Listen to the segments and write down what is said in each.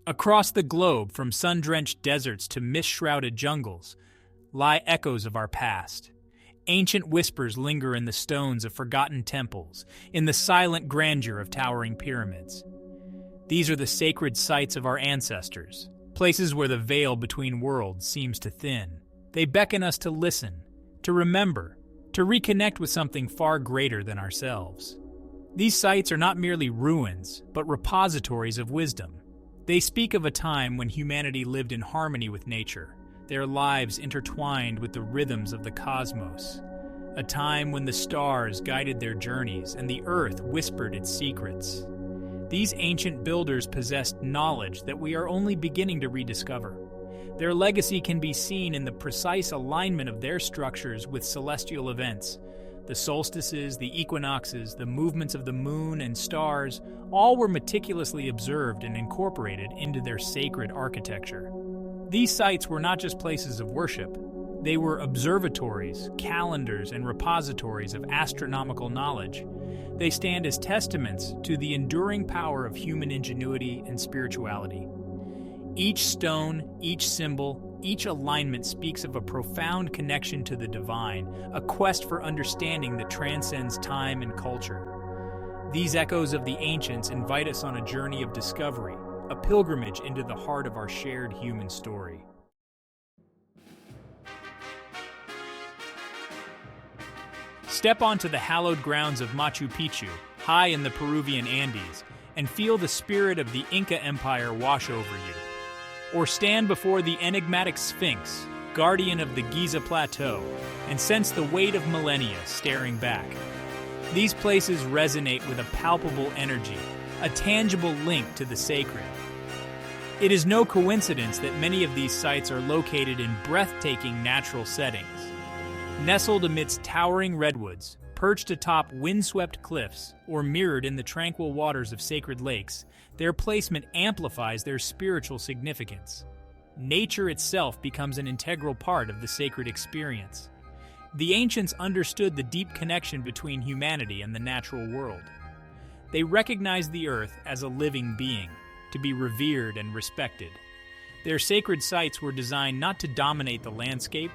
Across the globe, from sun-drenched deserts to mist-shrouded jungles, lie echoes of our past. Ancient whispers linger in the stones of forgotten temples, in the silent grandeur of towering pyramids. These are the sacred sites of our ancestors, places where the veil between worlds seems to thin. They beckon us to listen, to remember, to reconnect with something far greater than ourselves. These sites are not merely ruins, but repositories of wisdom. They speak of a time when humanity lived in harmony with nature, their lives intertwined with the rhythms of the cosmos. A time when the stars guided their journeys and the earth whispered its secrets. These ancient builders possessed knowledge that we are only beginning to rediscover. Their legacy can be seen in the precise alignment of their structures with celestial events. The solstices, the equinoxes, the movements of the moon and stars, all were meticulously observed and incorporated into their sacred architecture. These sites were not just places of worship. They were observatories, calendars, and repositories of astronomical knowledge. They stand as testaments to the enduring power of human ingenuity and spirituality. Each stone, each symbol, each alignment speaks of a profound connection to the divine, a quest for understanding that transcends time and culture. These echoes of the ancients invite us on a journey of discovery, a pilgrimage into the heart of our shared human story. Step onto the hallowed grounds of Machu Picchu, high in the Peruvian Andes, and feel the spirit of the Inca Empire wash over you. Or stand before the enigmatic Sphinx, guardian of the Giza Plateau, and sense the weight of millennia staring back. These places resonate with a palpable energy, a tangible link to the sacred. It is no coincidence that many of these sites are located in breathtaking natural settings. Nestled amidst towering redwoods, perched atop windswept cliffs, or mirrored in the tranquil waters of sacred lakes, their placement amplifies their spiritual significance. Nature itself becomes an integral part of the sacred experience. The ancients understood the deep connection between humanity and the natural world. They recognized the earth as a living being, to be revered and respected. Their sacred sites were designed not to dominate the landscape,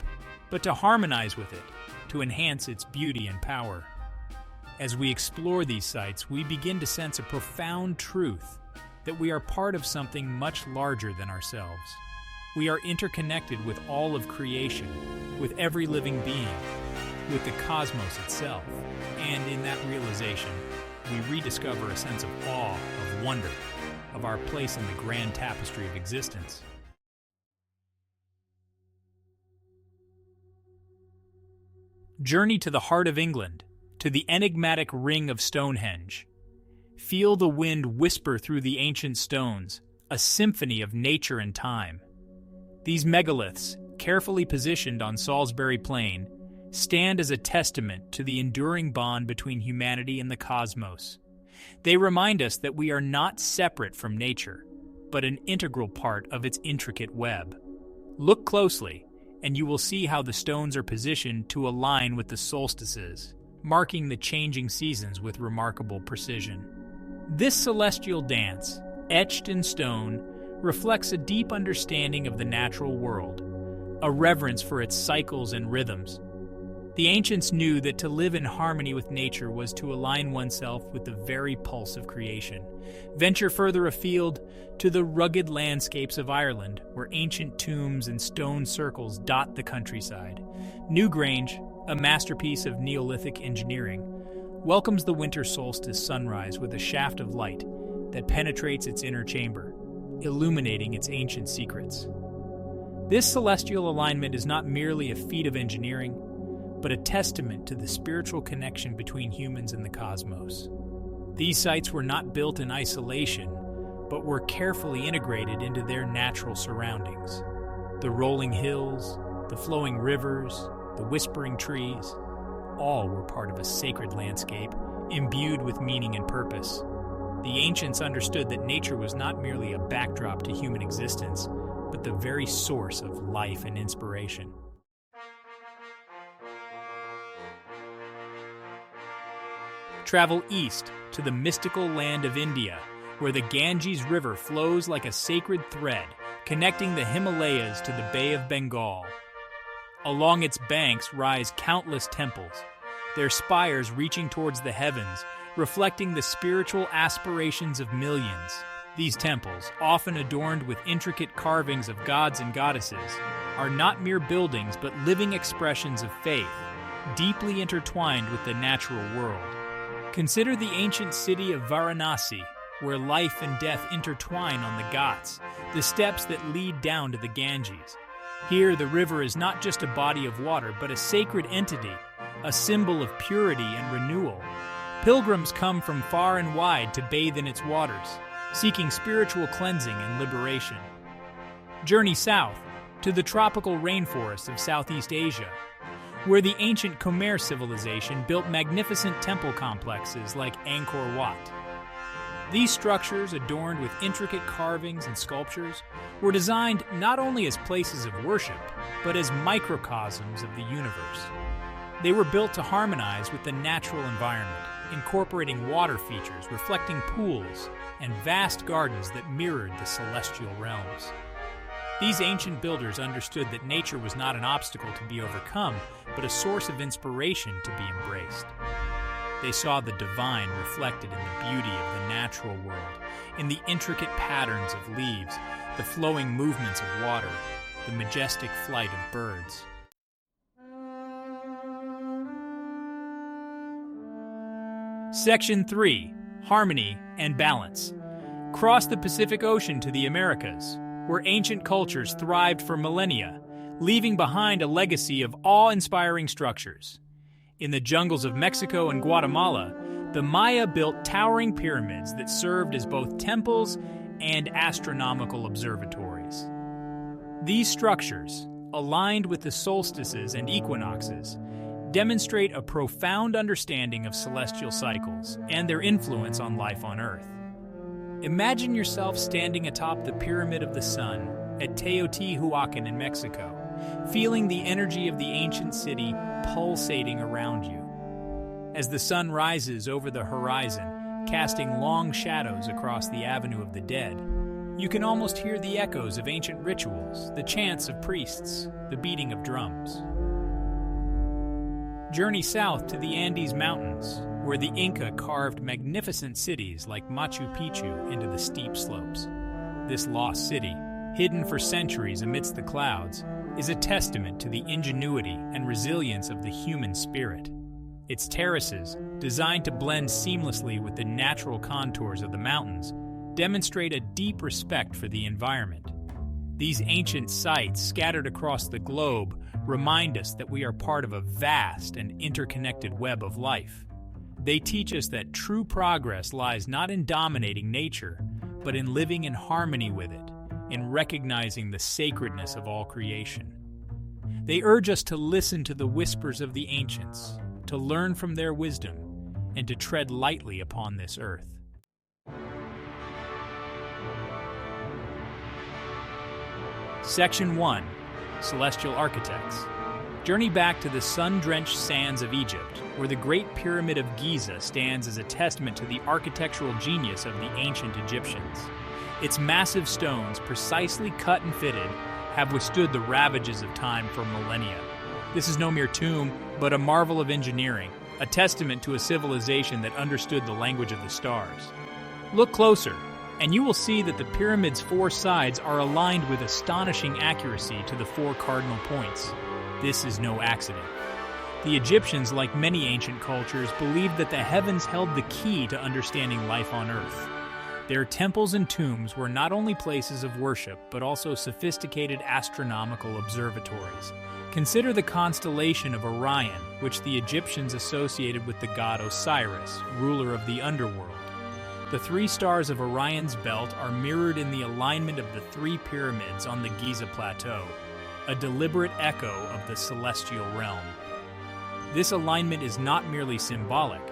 but to harmonize with it, to enhance its beauty and power. As we explore these sites, we begin to sense a profound truth that we are part of something much larger than ourselves. We are interconnected with all of creation, with every living being, with the cosmos itself, and in that realization, we rediscover a sense of awe, of wonder, of our place in the grand tapestry of existence. Journey to the heart of England, to the enigmatic ring of Stonehenge. Feel the wind whisper through the ancient stones, a symphony of nature and time. These megaliths, carefully positioned on Salisbury Plain, stand as a testament to the enduring bond between humanity and the cosmos. They remind us that we are not separate from nature, but an integral part of its intricate web. Look closely, and you will see how the stones are positioned to align with the solstices, marking the changing seasons with remarkable precision. This celestial dance, etched in stone, reflects a deep understanding of the natural world, a reverence for its cycles and rhythms. The ancients knew that to live in harmony with nature was to align oneself with the very pulse of creation. Venture further afield to the rugged landscapes of Ireland, where ancient tombs and stone circles dot the countryside. Newgrange, a masterpiece of Neolithic engineering, welcomes the winter solstice sunrise with a shaft of light that penetrates its inner chamber, illuminating its ancient secrets. This celestial alignment is not merely a feat of engineering, but a testament to the spiritual connection between humans and the cosmos. These sites were not built in isolation, but were carefully integrated into their natural surroundings. The rolling hills, the flowing rivers, the whispering trees, all were part of a sacred landscape, imbued with meaning and purpose. The ancients understood that nature was not merely a backdrop to human existence, but the very source of life and inspiration. Travel east to the mystical land of India where the Ganges River flows like a sacred thread, connecting the Himalayas to the Bay of Bengal. Along its banks rise countless temples, their spires reaching towards the heavens, reflecting the spiritual aspirations of millions. These temples, often adorned with intricate carvings of gods and goddesses, are not mere buildings but living expressions of faith, deeply intertwined with the natural world. Consider the ancient city of Varanasi, where life and death intertwine on the Ghats, the steps that lead down to the Ganges. Here, the river is not just a body of water, but a sacred entity, a symbol of purity and renewal. Pilgrims come from far and wide to bathe in its waters, seeking spiritual cleansing and liberation. Journey south to the tropical rainforests of Southeast Asia, where the ancient Khmer civilization built magnificent temple complexes like Angkor Wat. These structures, adorned with intricate carvings and sculptures, were designed not only as places of worship, but as microcosms of the universe. They were built to harmonize with the natural environment, incorporating water features, reflecting pools, and vast gardens that mirrored the celestial realms. These ancient builders understood that nature was not an obstacle to be overcome, but a source of inspiration to be embraced. They saw the divine reflected in the beauty of the natural world, in the intricate patterns of leaves, the flowing movements of water, the majestic flight of birds. Section 3. Harmony and Balance. Cross the Pacific Ocean to the Americas, where ancient cultures thrived for millennia, leaving behind a legacy of awe-inspiring structures. In the jungles of Mexico and Guatemala, the Maya built towering pyramids that served as both temples and astronomical observatories. These structures, aligned with the solstices and equinoxes, demonstrate a profound understanding of celestial cycles and their influence on life on Earth. Imagine yourself standing atop the Pyramid of the Sun at Teotihuacan in Mexico, feeling the energy of the ancient city pulsating around you. As the sun rises over the horizon, casting long shadows across the Avenue of the Dead, you can almost hear the echoes of ancient rituals, the chants of priests, the beating of drums. Journey south to the Andes Mountains, where the Inca carved magnificent cities like Machu Picchu into the steep slopes. This lost city, hidden for centuries amidst the clouds, is a testament to the ingenuity and resilience of the human spirit. Its terraces, designed to blend seamlessly with the natural contours of the mountains, demonstrate a deep respect for the environment. These ancient sites, scattered across the globe, remind us that we are part of a vast and interconnected web of life. They teach us that true progress lies not in dominating nature, but in living in harmony with it, in recognizing the sacredness of all creation. They urge us to listen to the whispers of the ancients, to learn from their wisdom, and to tread lightly upon this earth. Section 1. Celestial Architects. Journey back to the sun-drenched sands of Egypt, where the Great Pyramid of Giza stands as a testament to the architectural genius of the ancient Egyptians. Its massive stones, precisely cut and fitted, have withstood the ravages of time for millennia. This is no mere tomb, but a marvel of engineering, a testament to a civilization that understood the language of the stars. Look closer, and you will see that the pyramid's four sides are aligned with astonishing accuracy to the four cardinal points. This is no accident. The Egyptians, like many ancient cultures, believed that the heavens held the key to understanding life on Earth. Their temples and tombs were not only places of worship, but also sophisticated astronomical observatories. Consider the constellation of Orion, which the Egyptians associated with the god Osiris, ruler of the underworld. The three stars of Orion's belt are mirrored in the alignment of the three pyramids on the Giza Plateau, a deliberate echo of the celestial realm. This alignment is not merely symbolic,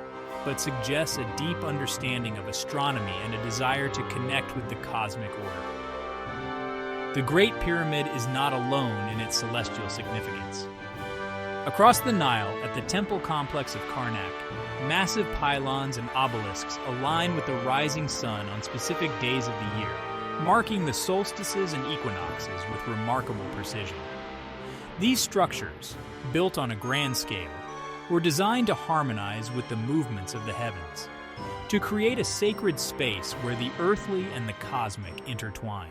but suggests a deep understanding of astronomy and a desire to connect with the cosmic order. The Great Pyramid is not alone in its celestial significance. Across the Nile, at the temple complex of Karnak, massive pylons and obelisks align with the rising sun on specific days of the year, marking the solstices and equinoxes with remarkable precision. These structures, built on a grand scale, were designed to harmonize with the movements of the heavens, to create a sacred space where the earthly and the cosmic intertwined.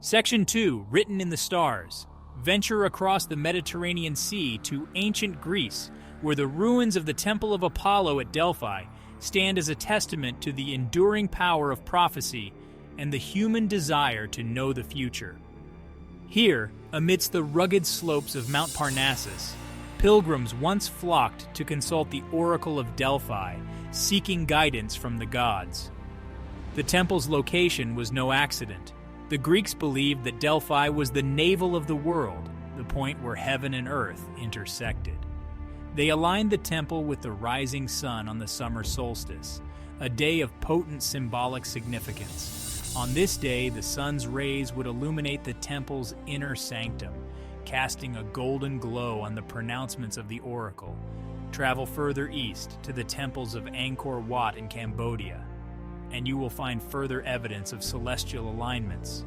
Section 2, Written in the Stars. Venture across the Mediterranean Sea to ancient Greece, where the ruins of the Temple of Apollo at Delphi stand as a testament to the enduring power of prophecy and the human desire to know the future. Here, amidst the rugged slopes of Mount Parnassus, pilgrims once flocked to consult the Oracle of Delphi, seeking guidance from the gods. The temple's location was no accident. The Greeks believed that Delphi was the navel of the world, the point where heaven and earth intersected. They aligned the temple with the rising sun on the summer solstice, a day of potent symbolic significance. On this day, the sun's rays would illuminate the temple's inner sanctum, casting a golden glow on the pronouncements of the oracle. Travel further east to the temples of Angkor Wat in Cambodia, and you will find further evidence of celestial alignments.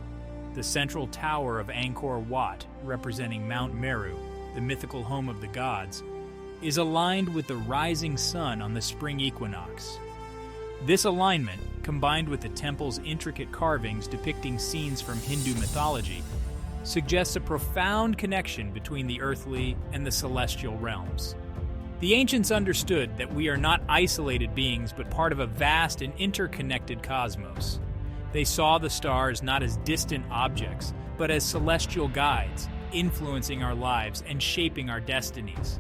The central tower of Angkor Wat, representing Mount Meru, the mythical home of the gods, is aligned with the rising sun on the spring equinox. This alignment, combined with the temple's intricate carvings depicting scenes from Hindu mythology, suggests a profound connection between the earthly and the celestial realms. The ancients understood that we are not isolated beings but part of a vast and interconnected cosmos. They saw the stars not as distant objects, but as celestial guides, influencing our lives and shaping our destinies.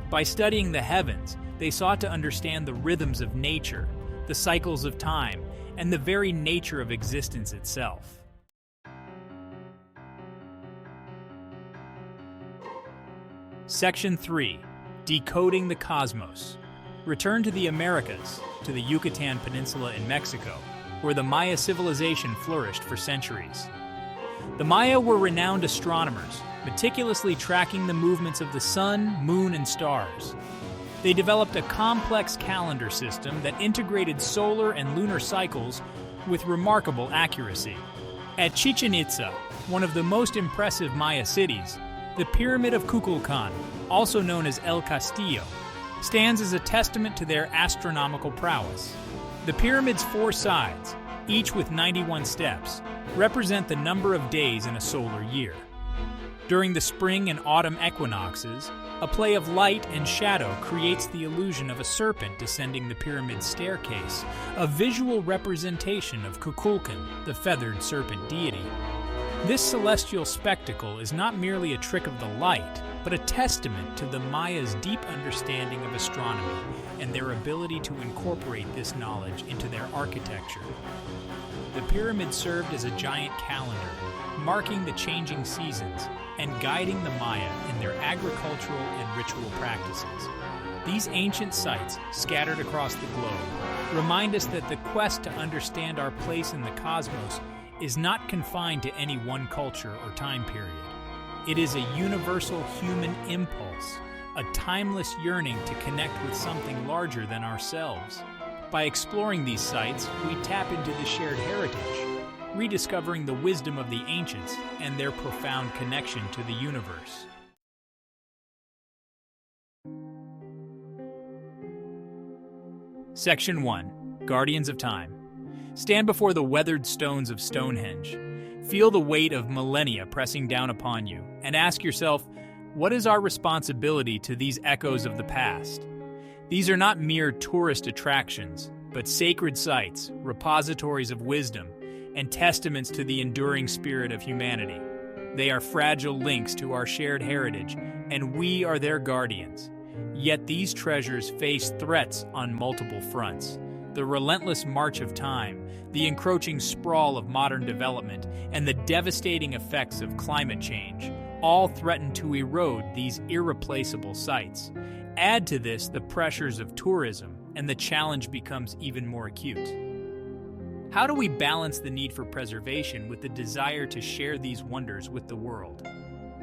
By studying the heavens, they sought to understand the rhythms of nature, the cycles of time, and the very nature of existence itself. Section 3. Decoding the Cosmos. Return to the Americas, to the Yucatan Peninsula in Mexico, where the Maya civilization flourished for centuries. The Maya were renowned astronomers, meticulously tracking the movements of the sun, moon, and stars. They developed a complex calendar system that integrated solar and lunar cycles with remarkable accuracy. At Chichen Itza, one of the most impressive Maya cities, the Pyramid of Kukulkan, also known as El Castillo, stands as a testament to their astronomical prowess. The pyramid's 4 sides, each with 91 steps, represent the number of days in a solar year. During the spring and autumn equinoxes, a play of light and shadow creates the illusion of a serpent descending the pyramid's staircase, a visual representation of Kukulkan, the feathered serpent deity. This celestial spectacle is not merely a trick of the light, but a testament to the Maya's deep understanding of astronomy and their ability to incorporate this knowledge into their architecture. The pyramid served as a giant calendar, marking the changing seasons and guiding the Maya in their agricultural and ritual practices. These ancient sites, scattered across the globe, remind us that the quest to understand our place in the cosmos is not confined to any one culture or time period. It is a universal human impulse, a timeless yearning to connect with something larger than ourselves. By exploring these sites, we tap into the shared heritage, rediscovering the wisdom of the ancients and their profound connection to the universe. Section 1. Guardians of Time. Stand before the weathered stones of Stonehenge. Feel the weight of millennia pressing down upon you, and ask yourself, what is our responsibility to these echoes of the past? These are not mere tourist attractions, but sacred sites, repositories of wisdom, and testaments to the enduring spirit of humanity. They are fragile links to our shared heritage, and we are their guardians. Yet these treasures face threats on multiple fronts. The relentless march of time, the encroaching sprawl of modern development, and the devastating effects of climate change all threaten to erode these irreplaceable sites. Add to this the pressures of tourism, and the challenge becomes even more acute. How do we balance the need for preservation with the desire to share these wonders with the world?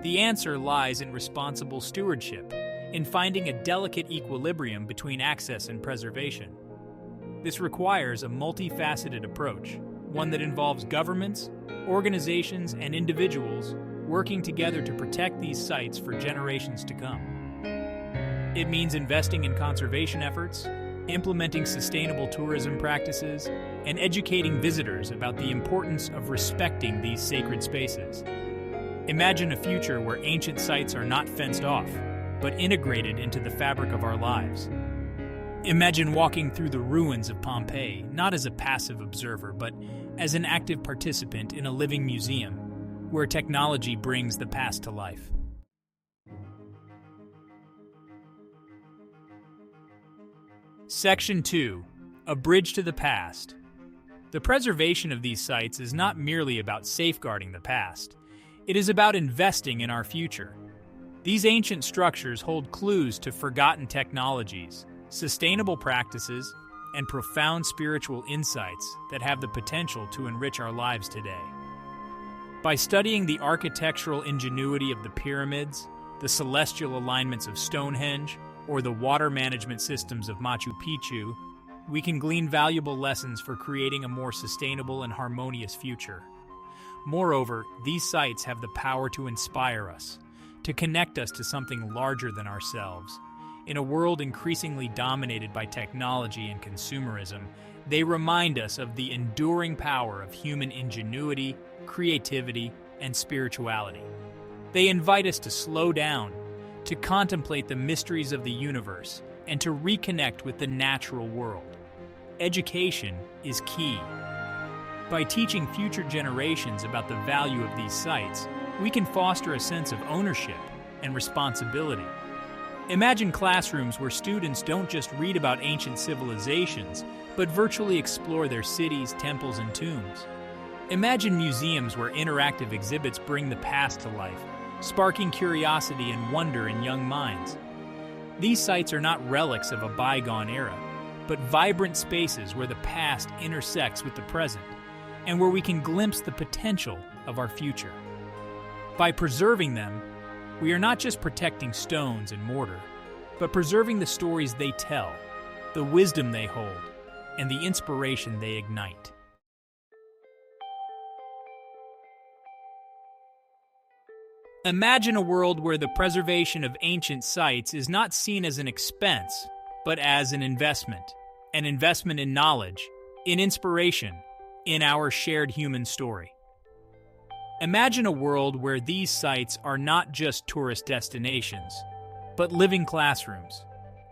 The answer lies in responsible stewardship, in finding a delicate equilibrium between access and preservation. This requires a multifaceted approach, one that involves governments, organizations, and individuals working together to protect these sites for generations to come. It means investing in conservation efforts, implementing sustainable tourism practices, and educating visitors about the importance of respecting these sacred spaces. Imagine a future where ancient sites are not fenced off, but integrated into the fabric of our lives. Imagine walking through the ruins of Pompeii, not as a passive observer, but as an active participant in a living museum, where technology brings the past to life. Section 2. A Bridge to the Past. The preservation of these sites is not merely about safeguarding the past. It is about investing in our future. These ancient structures hold clues to forgotten technologies, sustainable practices, and profound spiritual insights that have the potential to enrich our lives today. By studying the architectural ingenuity of the pyramids, the celestial alignments of Stonehenge, or the water management systems of Machu Picchu, we can glean valuable lessons for creating a more sustainable and harmonious future. Moreover, these sites have the power to inspire us, to connect us to something larger than ourselves. In a world increasingly dominated by technology and consumerism, they remind us of the enduring power of human ingenuity, creativity, and spirituality. They invite us to slow down, to contemplate the mysteries of the universe, and to reconnect with the natural world. Education is key. By teaching future generations about the value of these sites, we can foster a sense of ownership and responsibility. Imagine classrooms where students don't just read about ancient civilizations, but virtually explore their cities, temples, and tombs. Imagine museums where interactive exhibits bring the past to life, sparking curiosity and wonder in young minds. These sites are not relics of a bygone era, but vibrant spaces where the past intersects with the present, and where we can glimpse the potential of our future. By preserving them, we are not just protecting stones and mortar, but preserving the stories they tell, the wisdom they hold, and the inspiration they ignite. Imagine a world where the preservation of ancient sites is not seen as an expense, but as an investment in knowledge, in inspiration, in our shared human story. Imagine a world where these sites are not just tourist destinations, but living classrooms,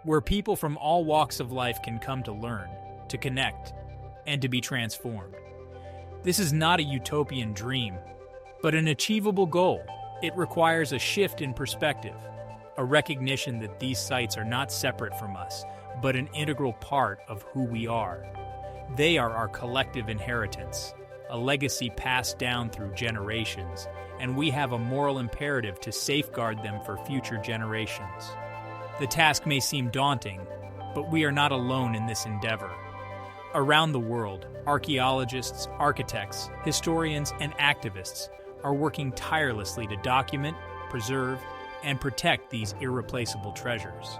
where people from all walks of life can come to learn, to connect, and to be transformed. This is not a utopian dream, but an achievable goal. It requires a shift in perspective, a recognition that these sites are not separate from us, but an integral part of who we are. They are our collective inheritance, a legacy passed down through generations, and we have a moral imperative to safeguard them for future generations. The task may seem daunting, but we are not alone in this endeavor. Around the world, archaeologists, architects, historians, and activists are working tirelessly to document, preserve, and protect these irreplaceable treasures.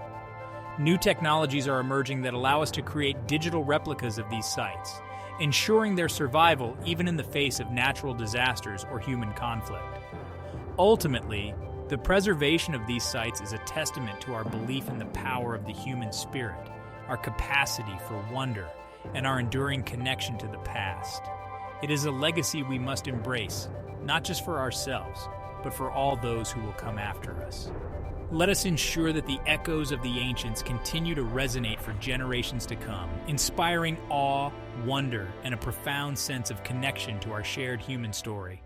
New technologies are emerging that allow us to create digital replicas of these sites, ensuring their survival even in the face of natural disasters or human conflict. Ultimately, the preservation of these sites is a testament to our belief in the power of the human spirit, our capacity for wonder, and our enduring connection to the past. It is a legacy we must embrace, not just for ourselves, but for all those who will come after us. Let us ensure that the echoes of the ancients continue to resonate for generations to come, inspiring awe, wonder, and a profound sense of connection to our shared human story.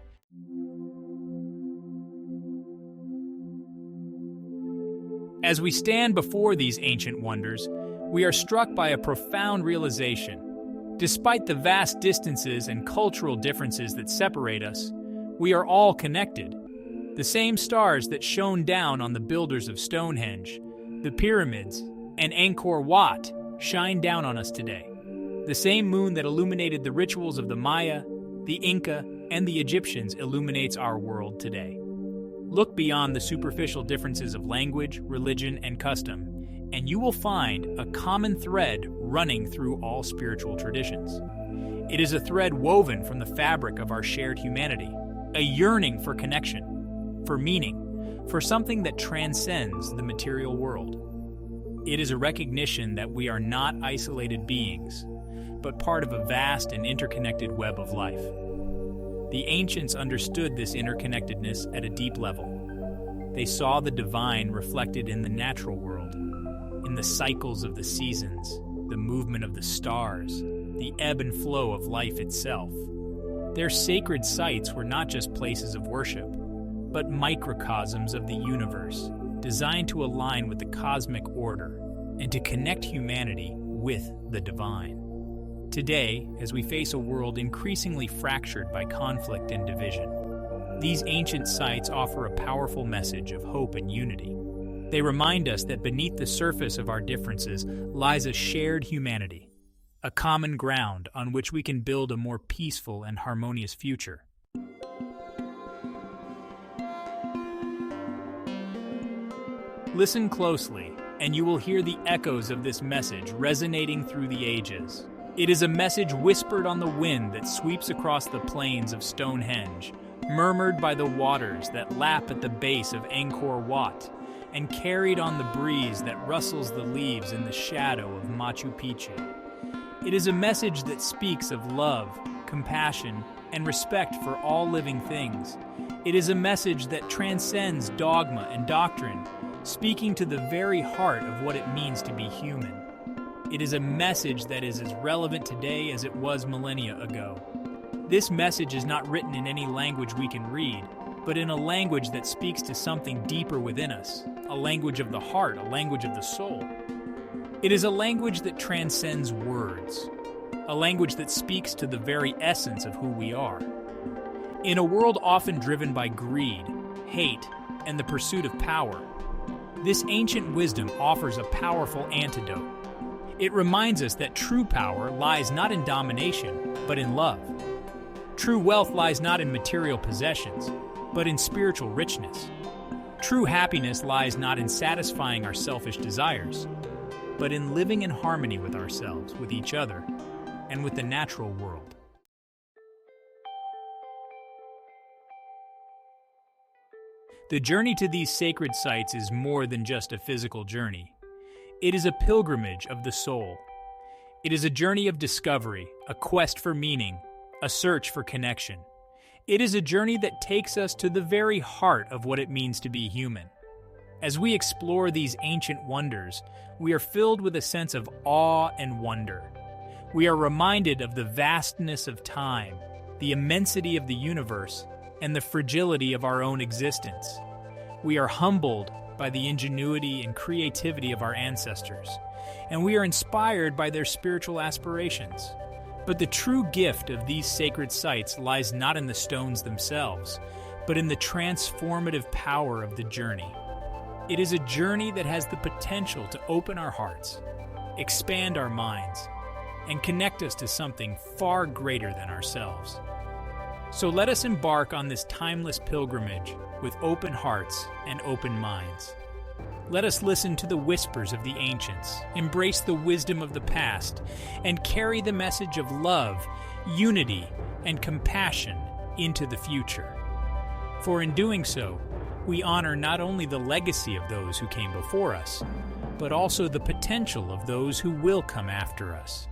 As we stand before these ancient wonders, we are struck by a profound realization. Despite the vast distances and cultural differences that separate us, we are all connected. The same stars that shone down on the builders of Stonehenge, the pyramids, and Angkor Wat shine down on us today. The same moon that illuminated the rituals of the Maya, the Inca, and the Egyptians illuminates our world today. Look beyond the superficial differences of language, religion, and custom, and you will find a common thread running through all spiritual traditions. It is a thread woven from the fabric of our shared humanity, a yearning for connection, for meaning, for something that transcends the material world. It is a recognition that we are not isolated beings, but part of a vast and interconnected web of life. The ancients understood this interconnectedness at a deep level. They saw the divine reflected in the natural world, in the cycles of the seasons, the movement of the stars, the ebb and flow of life itself. Their sacred sites were not just places of worship, but microcosms of the universe, designed to align with the cosmic order and to connect humanity with the divine. Today, as we face a world increasingly fractured by conflict and division, these ancient sites offer a powerful message of hope and unity. They remind us that beneath the surface of our differences lies a shared humanity, a common ground on which we can build a more peaceful and harmonious future. Listen closely, and you will hear the echoes of this message resonating through the ages. It is a message whispered on the wind that sweeps across the plains of Stonehenge, murmured by the waters that lap at the base of Angkor Wat, and carried on the breeze that rustles the leaves in the shadow of Machu Picchu. It is a message that speaks of love, compassion, and respect for all living things. It is a message that transcends dogma and doctrine, speaking to the very heart of what it means to be human. It is a message that is as relevant today as it was millennia ago. This message is not written in any language we can read, but in a language that speaks to something deeper within us, a language of the heart, a language of the soul. It is a language that transcends words, a language that speaks to the very essence of who we are. In a world often driven by greed, hate, and the pursuit of power, this ancient wisdom offers a powerful antidote. It reminds us that true power lies not in domination, but in love. True wealth lies not in material possessions, but in spiritual richness. True happiness lies not in satisfying our selfish desires, but in living in harmony with ourselves, with each other, and with the natural world. The journey to these sacred sites is more than just a physical journey. It is a pilgrimage of the soul. It is a journey of discovery, a quest for meaning, a search for connection. It is a journey that takes us to the very heart of what it means to be human. As we explore these ancient wonders, we are filled with a sense of awe and wonder. We are reminded of the vastness of time, the immensity of the universe, and the fragility of our own existence. We are humbled by the ingenuity and creativity of our ancestors, and we are inspired by their spiritual aspirations. But the true gift of these sacred sites lies not in the stones themselves, but in the transformative power of the journey. It is a journey that has the potential to open our hearts, expand our minds, and connect us to something far greater than ourselves. So let us embark on this timeless pilgrimage with open hearts and open minds. Let us listen to the whispers of the ancients, embrace the wisdom of the past, and carry the message of love, unity, and compassion into the future. For in doing so, we honor not only the legacy of those who came before us, but also the potential of those who will come after us.